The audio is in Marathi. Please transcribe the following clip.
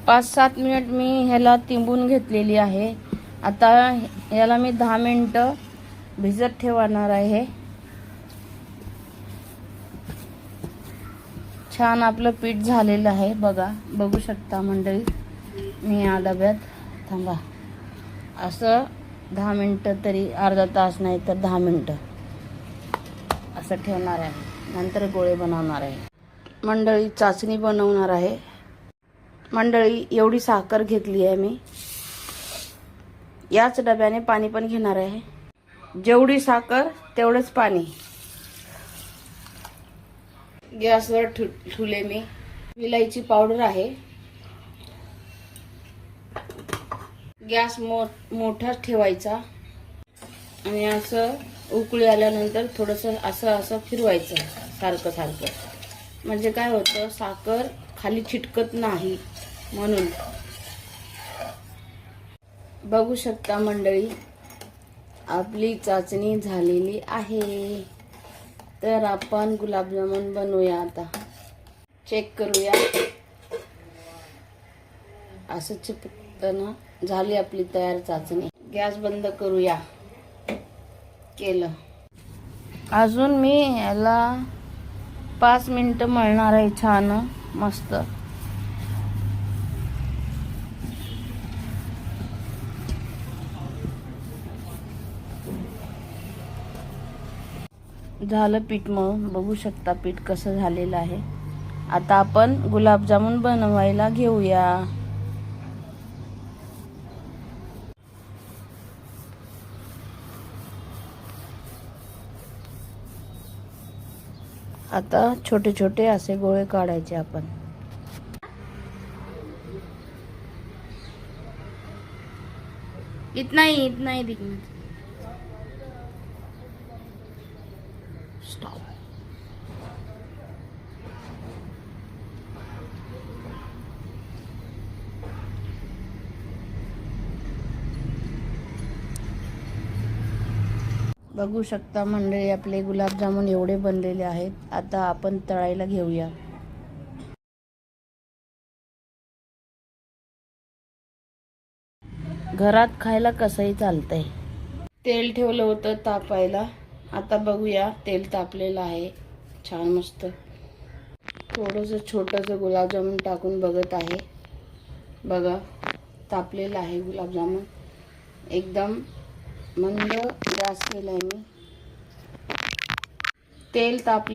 5-7 मिनिट मी ह्याला तिंबून घेतलेली आहे। आता याला मी 10 मिनिटं भिजत ठेवणार आहे। छान आपलं पीठ झालेलं आहे बघा, बघू शकता मंडळी। मी या डब्यात थांबा असं 10 मिनिटं तरी, अर्धा तास नाही तर 10 मिनिटं असं ठेवणार आहे। नंतर गोळे बनवणार आहे मंडळी, चाचणी बनवणार आहे मंडळी। एवढी साखर घेतली आहे मी, याच डब्याने पाणी पण घेणार आहे। जेवढी साखर तेवढंच पाणी। गॅसवर ठेवले मी। विलायची पावडर आहे। गॅस मोठाच ठेवायचा आणि असं उकळी आल्यानंतर थोडंसं असं फिरवायचं सारखं सारखं, म्हणजे काय होतं साखर खाली चिटकत नाही म्हणून। बघू शकता मंडळी, आपली चाचणी झालेली आहे। तर आपण गुलाबजामुन बनवूया आता, चेक करूया। असं चिपकताना झाली आपली तयार चाचणी। गॅस बंद करूया। केलं। अजून मी याला 5 मिनिटं मळणार आहे छान मस्त। झालं पीठ मळून, बघू शकता पीठ कसं झालेलं आहे। आता आपण गुलाबजामुन बनवायला घेऊया। आता छोटे छोटे असे गोळे काढायचे आपण। इतना ही दिखना। स्टॉप। बघू शकता मंडळी, आपले गुलाबजामुन एवढे बनलेले आहेत। आता आपण तळायला घेऊया। घरात खायला कसंही चालतंय। तेल ठेवलं होतं तापायला, आता बघूया तेल तापलेलं आहे छान मस्त। थोडंसं छोटंसं गुलाबजामुन टाकून बघत आहे, बघा तापलेलं आहे गुलाबजामुन। एकदम मंद गॅस केलाय मी। तेल तापले।